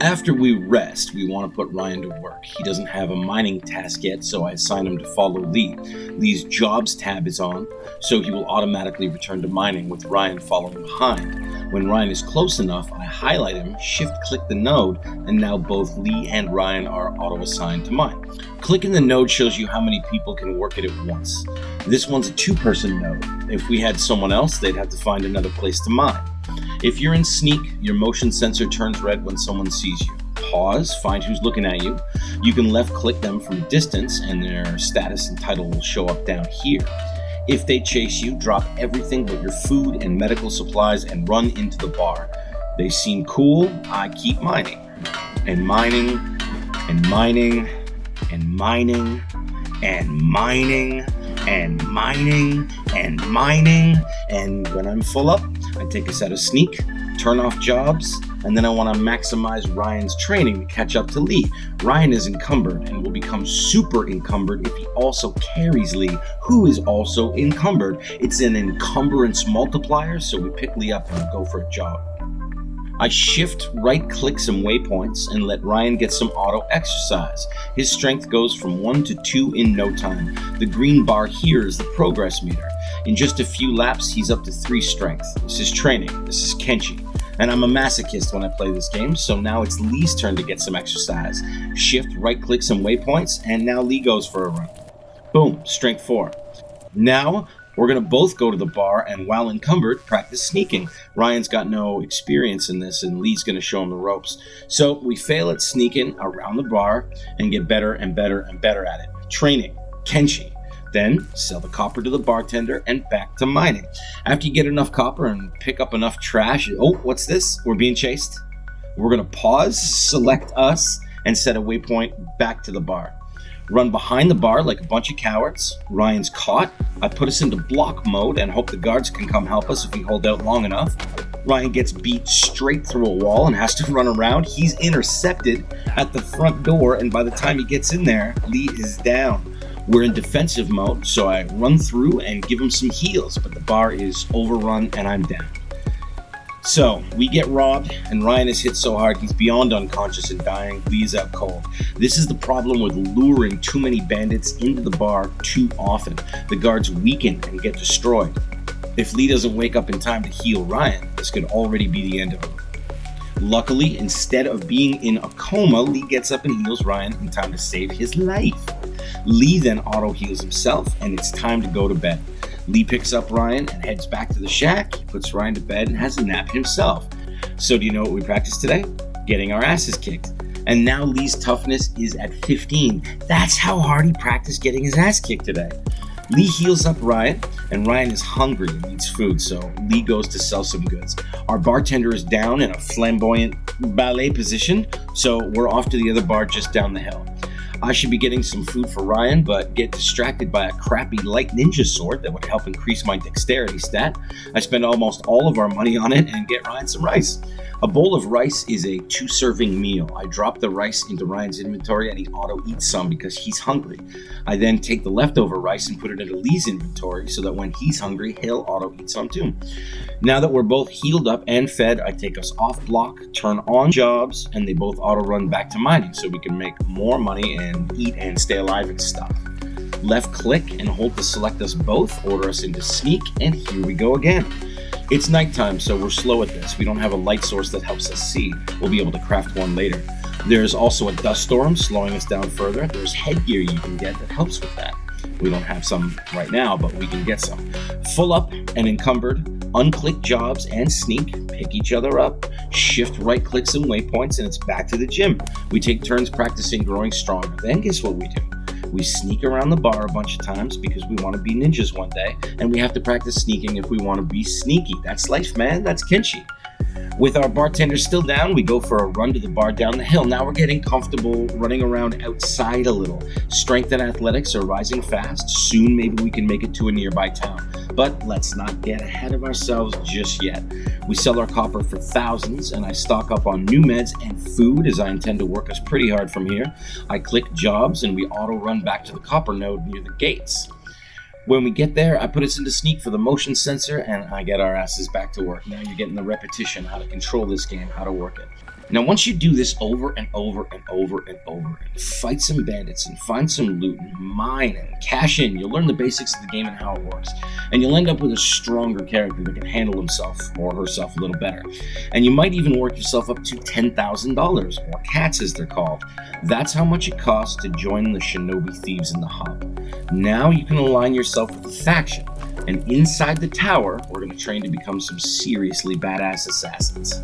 After we rest, we want to put Ryan to work. He doesn't have a mining task yet, so I assign him to follow Lee. Lee's jobs tab is on, so he will automatically return to mining with Ryan following behind. When Ryan is close enough, I highlight him, shift-click the node, and now both Lee and Ryan are auto-assigned to mine. Clicking the node shows you how many people can work it at once. This one's a two-person node. If we had someone else, they'd have to find another place to mine. If you're in sneak, your motion sensor turns red when someone sees you. Pause, find who's looking at you. You can left-click them from a distance, and their status and title will show up down here. If they chase you, drop everything but your food and medical supplies and run into the bar. They seem cool, I keep mining. And mining, and mining, and mining, and mining, and mining, and mining, and when I'm full up, I take us out of sneak, turn off jobs, and then I want to maximize Ryan's training to catch up to Lee. Ryan is encumbered and will become super encumbered if he also carries Lee, who is also encumbered. It's an encumbrance multiplier, so we pick Lee up and go for a jog. I shift right-click some waypoints and let Ryan get some auto exercise. His strength goes from 1 to 2 in no time. The green bar here is the progress meter. In just a few laps, he's up to 3 strength. This is training. This is Kenshi. And I'm a masochist when I play this game, so now it's Lee's turn to get some exercise. Shift right-click some waypoints, and now Lee goes for a run. Boom, strength 4. Now, we're going to both go to the bar and, while encumbered, practice sneaking. Ryan's got no experience in this, and Lee's going to show him the ropes. So we fail at sneaking around the bar and get better and better and better at it. Training, Kenshi. Then sell the copper to the bartender and back to mining. After you get enough copper and pick up enough trash, oh, what's this? We're being chased. We're going to pause, select us, and set a waypoint back to the bar. Run behind the bar like a bunch of cowards. Ryan's caught. I put us into block mode and hope the guards can come help us if we hold out long enough. Ryan gets beat straight through a wall and has to run around. He's intercepted at the front door, and by the time he gets in there, Lee is down. We're in defensive mode, so I run through and give him some heals, but the bar is overrun and I'm down. So, we get robbed, and Ryan is hit so hard he's beyond unconscious and dying. Lee is out cold. This is the problem with luring too many bandits into the bar too often. The guards weaken and get destroyed. If Lee doesn't wake up in time to heal Ryan, this could already be the end of him. Luckily, instead of being in a coma, Lee gets up and heals Ryan in time to save his life. Lee then auto-heals himself, and it's time to go to bed. Lee picks up Ryan and heads back to the shack. He puts Ryan to bed and has a nap himself. So do you know what we practiced today? Getting our asses kicked. And now Lee's toughness is at 15. That's how hard he practiced getting his ass kicked today. Lee heals up Ryan, and Ryan is hungry and needs food, so Lee goes to sell some goods. Our bartender is down in a flamboyant ballet position, so we're off to the other bar just down the hill. I should be getting some food for Ryan, but get distracted by a crappy light ninja sword that would help increase my dexterity stat. I spend almost all of our money on it and get Ryan some rice. A bowl of rice is a 2-serving meal. I drop the rice into Ryan's inventory and he auto-eats some because he's hungry. I then take the leftover rice and put it into Lee's inventory so that when he's hungry, he'll auto-eat some too. Now that we're both healed up and fed, I take us off block, turn on jobs, and they both auto-run back to mining so we can make more money and eat and stay alive and stuff. Left click and hold to select us both, order us into sneak, and here we go again. It's nighttime, so we're slow at this. We don't have a light source that helps us see. We'll be able to craft one later. There's also a dust storm slowing us down further. There's headgear you can get that helps with that. We don't have some right now, but we can get some. Full up and encumbered, unclick jobs and sneak, pick each other up, shift right click some waypoints, and it's back to the gym. We take turns practicing growing stronger. Then guess what we do? We sneak around the bar a bunch of times because we want to be ninjas one day, and we have to practice sneaking if we want to be sneaky. That's life, man. That's Kenshi. With our bartender still down, we go for a run to the bar down the hill. Now we're getting comfortable running around outside a little. Strength and athletics are rising fast. Soon maybe we can make it to a nearby town. But let's not get ahead of ourselves just yet. We sell our copper for thousands, and I stock up on new meds and food as I intend to work us pretty hard from here. I click jobs and we auto run back to the copper node near the gates. When we get there, I put us into sneak for the motion sensor, and I get our asses back to work. Now you're getting the repetition, how to control this game, how to work it. Now, once you do this over and over and over and over, and fight some bandits and find some loot and mine and cash in, you'll learn the basics of the game and how it works. And you'll end up with a stronger character that can handle himself or herself a little better. And you might even work yourself up to $10,000, or cats as they're called. That's how much it costs to join the Shinobi Thieves in the Hub. Now you can align yourself with a faction. And inside the tower, we're going to train to become some seriously badass assassins.